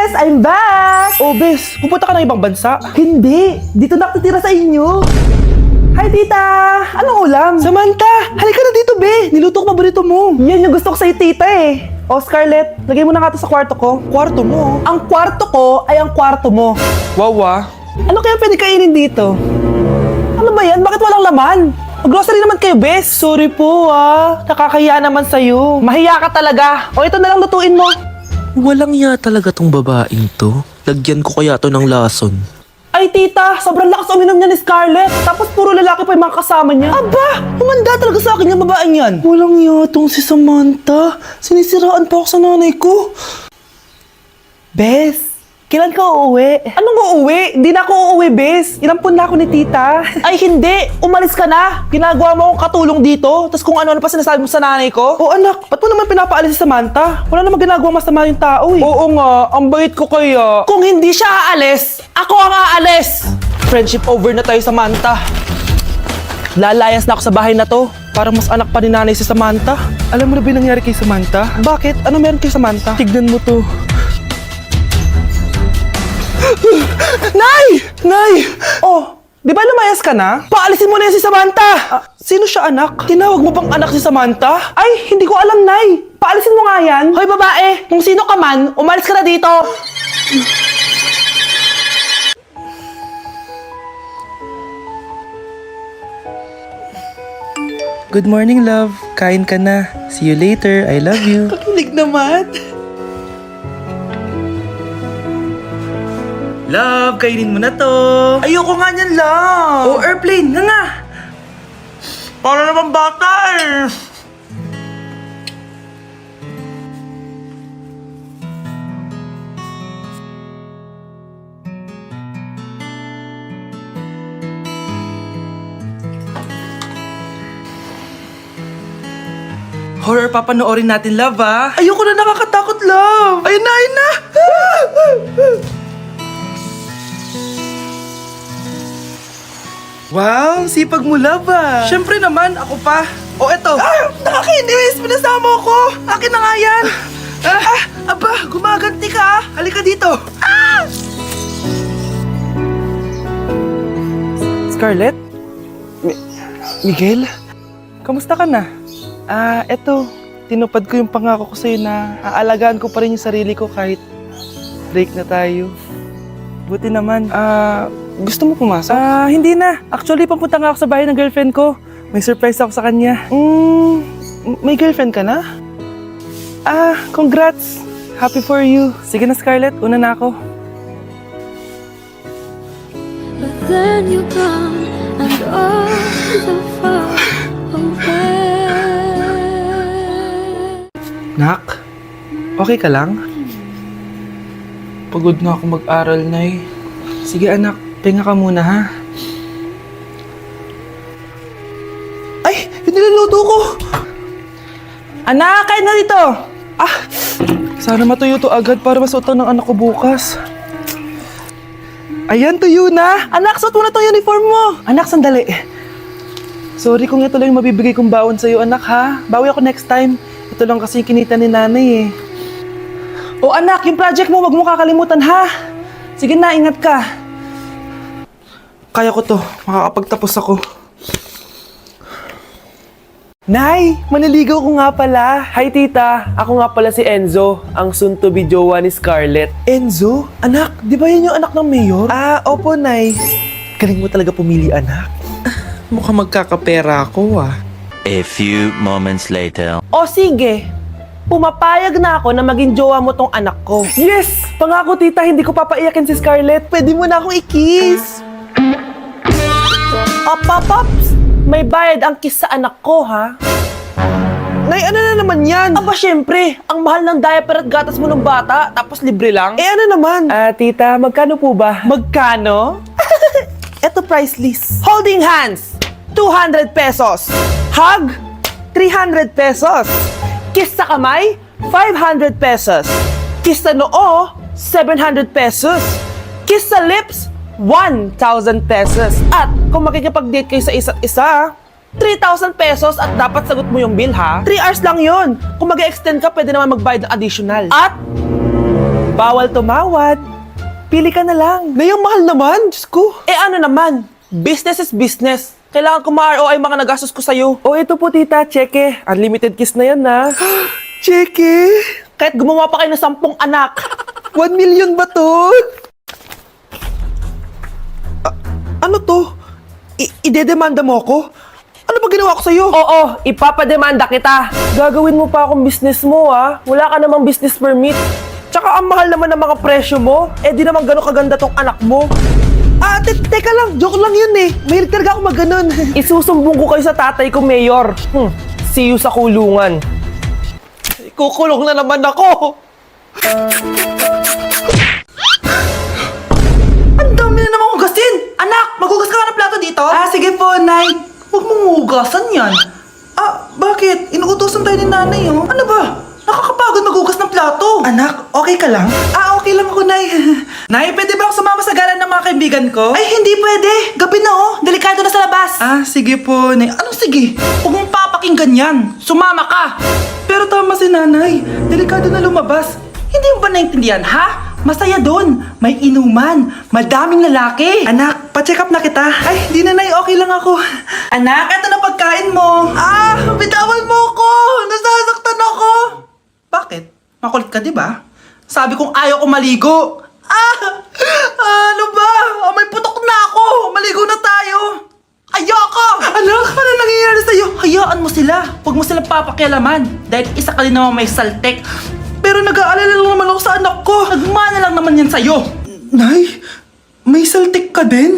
Bes! I'm back! Oh, Bes, pupunta ka ng ibang bansa? Hindi! Dito na ako titira sa inyo! Hi, tita! Anong ulam? Samantha, halika na dito, Be! Niluto ko paborito mo. Yan yung gusto ko sa'yo, tita eh. O, Scarlett, lagay mo na nga ito sa kwarto ko. Kwarto mo. Ang kwarto ko ay ang kwarto mo. Wawa. Ano kaya pwede kainin dito? Ano ba yan? Bakit walang laman? Mag-grocery naman kayo, Bes. Sorry po, Nakakahiya naman sa'yo. Mahiya ka talaga. O, ito na lang lutuin mo. Walang ya talaga tong babaeng to. Lagyan ko kaya to ng lason. Ay, tita, sobrang lakas uminom niya ni Scarlett. Tapos puro lalaki pa yung mga kasama niya. Aba, humanda talaga sa akin yung babaeng yan. Walang ya tong si Samantha. Sinisiraan pa ako sa nanay ko. Bes, kailan ka uuwi? Anong uuwi? Hindi na ako uuwi, Bes. Inampun na ako ni tita. Ay, hindi. Umalis ka na. Ginagawa mo akong katulong dito. Tapos kung ano-ano pa sinasabi mo sa nanay ko. Oh, anak, ba't mo naman pinapaalis si Samantha? Wala namang ginagawa masama yung tao eh. Oo nga, ang bait ko kaya. Kung hindi siya aalis, ako ang aalis. Friendship over na tayo, Samantha. Lalayas na ako sa bahay na to. Parang mas anak pa ni nanay si Samantha. Alam mo na ba yung nangyari kay Samantha? Bakit? Ano meron kay Samantha? Tignan mo to. Nay! Nay! Oh, di ba lumayas ka na? Paalisin mo na yan si Samantha! Sino siya, anak? Tinawag mo bang anak si Samantha? Ay, hindi ko alam, Nay. Paalisin mo nga yan. Hoy, babae! Kung sino ka man, umalis ka na dito! Good morning, love. Kain ka na. See you later. I love you. Kakilig naman. Love, kainin mo na to. Ayoko nga niyan, love. Oh, airplane. Nga. Para naman bata eh. Horror papanoorin natin, love, ah. Ayoko na, nakakatakot, love. Ayun na, ayun na. Wow, sipag mo, love, ah. Siyempre naman, ako pa. O, eto. Ah, nakakainis. Pinasama ko. Akin na nga yan. Aba, gumaganti ka, ah. Halika dito. Ah! Scarlett? Miguel? Kamusta ka na? Eto. Tinupad ko yung pangako ko sa'yo na aalagaan ko pa rin yung sarili ko kahit break na tayo. Buti naman. Gusto mo pumasok? Hindi na. Actually, papunta nga ako sa bahay ng girlfriend ko. May surprise ako sa kanya. May girlfriend ka na? Congrats. Happy for you. Sige na, Scarlett. Una na ako. But then you come and all so far away. Nak, okay ka lang? Pagod na ako mag-aral, Nay. Sige, anak. Pahinga ka muna, ha? Ay! Yung niluluto ko! Anak! Kain na dito! Sana matuyo to agad para masuotan ng anak ko bukas. Ayan, tuyo na! Anak, suot mo na tong uniform mo! Anak, sandali. Sorry kung ito lang yung mabibigay kong baon sa'yo, anak, ha? Bawi ako next time. Ito lang kasi yung kinita ni nanay, eh. O anak, yung project mo, wag mo kakalimutan, ha? Sige na, ingat ka. Kaya ko to. Makakapagtapos ako. Nay! Maniligaw ko nga pala. Hi, tita. Ako nga pala si Enzo, ang soon-to-be jowa ni Scarlett. Enzo? Anak, di ba yun yung anak ng mayor? Opo, Nay. Galing mo talaga pumili, anak. Mukhang magkakapera ako, A few moments later. O sige, pumapayag na ako na maging jowa mo tong anak ko. Yes! Pangako, tita, hindi ko papaiyakin si Scarlett. Pwede mo na akong i-kiss. Paps, may bayad ang kiss sa anak ko, ha? Nay, ano na naman yan? Aba, syempre, ang mahal ng diaper at gatas mo ng bata, tapos libre lang. ano naman? Tita, magkano po ba? Magkano? Eto price list. Holding hands, 200 pesos. Hug, 300 pesos. Kiss sa kamay, 500 pesos. Kiss sa noo, 700 pesos. Kiss sa lips, 1,000 pesos. At kung makikipag-date kayo sa isa't isa, 3,000 pesos at dapat sagot mo yung bill, ha? 3 hours lang yun. Kung mag-extend ka, pwede naman magbayad ng additional. At Bawal tumawad. Pili ka na lang. Nay, ang mahal naman. Diyos ko. Eh ano naman? Business is business. Kailangan ko ma-ROI mga nagastos ko sa'yo. O ito po tita, cheque. Unlimited kiss na yan na. Cheque. Kahit gumawa pa kayo ng 10 anak. 1 million ba to? Ano to? Idedemanda mo ako? Ano ba ginawa ko sa'yo? Oo, ipapademanda kita. Gagawin mo pa akong business mo ha. Wala ka namang business permit. Tsaka ang mahal naman ng mga presyo mo. Eh di naman gano'ng kaganda tong anak mo. Teka lang. Joke lang yun eh. Mahilig talaga ako mag-ganon. Isusumbong ko kayo sa tatay ko, Mayor. See you sa kulungan. Kukulong na naman ako. Ang dami na naman hugasin. Anak, maghugas ka nga ng plato dito? Sige po, Nay. Huwag mong hugasan yan. Bakit? Inuutosan tayo ni Nanay, oh. Ano ba? Nakakapagod maghugas ng plato. Anak, okay ka lang? Okay lang ako, Nay. Nay, pwede ba ako sumama sa gala ng mga kaibigan ko? Ay, hindi pwede. Gabi na, oh. Delikado na sa labas. Sige po, Nay. Anong sige? Huwag mong papakinggan yan. Sumama ka. Pero tama si Nanay. Delikado na lumabas. Hindi mo ba naintindihan, ha? Masaya doon. May inuman. Madaming lalaki. Anak, pa-check up na kita. Ay, di na, Nay. Okay lang ako. Anak, eto na pagkain mo. Bitawan mo ako. Nasasaktan ako. Bakit? Makulit ka, di ba? Sabi kong ayaw ko maligo. Ano ba? May putok na ako. Maligo na tayo. Ayoko! Anak, ano nangyayari sa'yo? Hayaan mo sila. Huwag mo silang papakialaman. Dahil isa ka din naman may saltek. Pero nag-aalala lang naman ako sa anak ko. Nagmana lang naman yan sa'yo. Nay, may saltik ka din?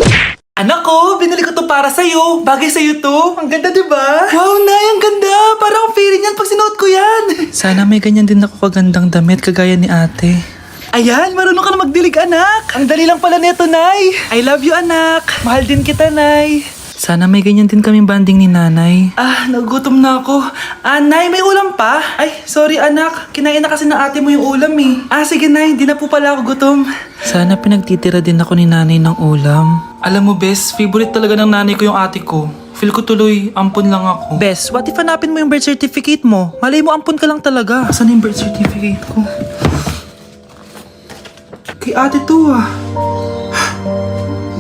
Anak ko, binili ko to para sa'yo. Bagay sa'yo to. Ang ganda, di ba? Wow, Nay, ang ganda. Parang ang feeling yan pag sinuot ko yan. Sana may ganyan din ako kagandang damit kagaya ni ate. Ayan, marunong ka na magdilig, anak. Ang dali lang pala nito, Nay. I love you, anak. Mahal din kita, Nay. Sana may ganyan din kaming banding ni nanay. Nagutom na ako. Nay, may ulam pa? Ay, sorry anak. Kinain na kasi ng ate mo yung ulam eh. Sige Nay, hindi na po pala ako gutom. Sana pinagtitira din ako ni nanay ng ulam. Alam mo, Bes, favorite talaga ng nanay ko yung ate ko. Feel ko tuloy, ampun lang ako. Bes, what if hanapin mo yung birth certificate mo? Malay mo, ampun ka lang talaga. Saan yung birth certificate ko? Kay ate to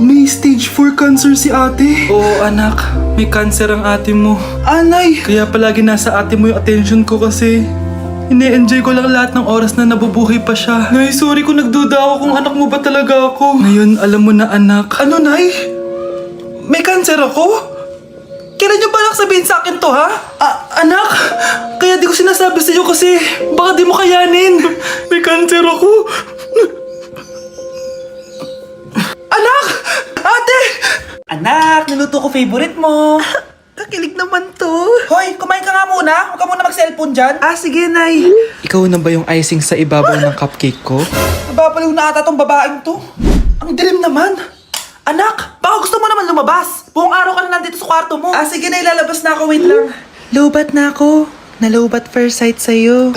May stage 4 cancer si ate. Oo, anak. May cancer ang ate mo. Nay! Kaya palagi nasa ate mo yung attention ko kasi ine-enjoy ko lang lahat ng oras na nabubuhay pa siya. Nay, sorry kung nagduda ako kung anak mo ba talaga ako. Ngayon, alam mo na anak. Ano, Nay? May cancer ako? Kailan niyo balak sabihin sa akin to, ha? Anak, kaya di ko sinasabi sa iyo kasi baka di mo kayanin. May cancer ako. Anak! Ate! Anak, niluto ko favorite mo. Kakilig naman to. Hoy, kumain ka nga muna. Huwag ka muna mag-cellphone dyan. Sige, Nay. Ikaw na ba yung icing sa ibabaw ng cupcake ko? Nababaliw na ata tong babaeng to. Ang dilim naman. Anak, baka gusto mo naman lumabas. Buong araw ka na nandito sa kwarto mo. Sige na, ilalabas na ako. Wait lang. Lobat na ako. Nalobat first sight sa'yo.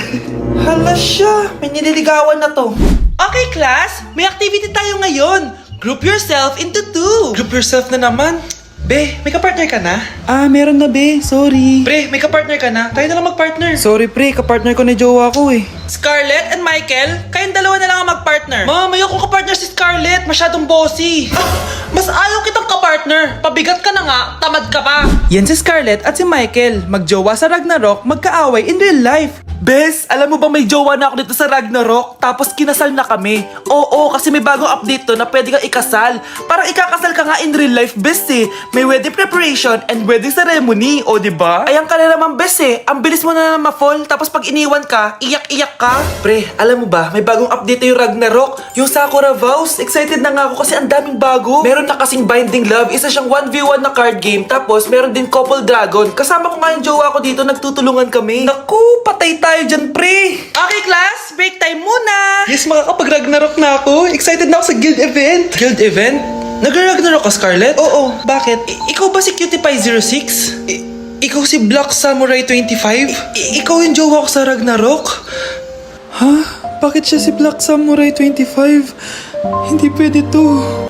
Hala siya. May nililigawan na to. Okay, class. May activity tayo ngayon. Group yourself into 2. Group yourself na naman. Be, may kapartner ka na? Meron na be. Sorry. Pre, may kapartner ka na? Tayo na lang magpartner. Sorry pre, kapartner ko ni jowa ko eh. Scarlett and Michael, kayong dalawa na lang ang magpartner. Ma'am, ayoko kapartner si Scarlett. Masyadong bossy. Mas ayaw kitang kapartner. Pabigat ka na nga, tamad ka pa. Yan si Scarlett at si Michael. Magjowa sa Ragnarok, magkaaway in real life. Bes, alam mo ba may jowa na ako dito sa Ragnarok? Tapos kinasal na kami. Oo, kasi may bagong update to na pwede kang ikasal. Parang ikakasal ka nga in real life, bes eh. May wedding preparation and wedding ceremony, o diba? Ayan ka na naman, bes eh. Ang bilis mo na ma-fall, tapos pag iniwan ka, iyak-iyak ka. Pre, alam mo ba, may bagong update na yung Ragnarok. Yung Sakura Vows. Excited na nga ako kasi ang daming bago. Meron na kasing Binding Love, isa siyang 1v1 na card game. Tapos meron din Couple Dragon. Kasama ko nga yung jowa ko dito, nagtutulungan kami. Naku, patay tayo dyan, pre. Okay, class, break time muna. Yes, makakapag-Ragnarok na ako. Excited na ako sa guild event. Guild event? Nag-Ragnarok ka, Scarlett? Oo, bakit? Ikaw ba si Cutie Pie 06? Ikaw si Black Samurai 25? Ikaw yung jowa ko sa Ragnarok? Ha? Bakit siya si Black Samurai 25? Hindi pwede to.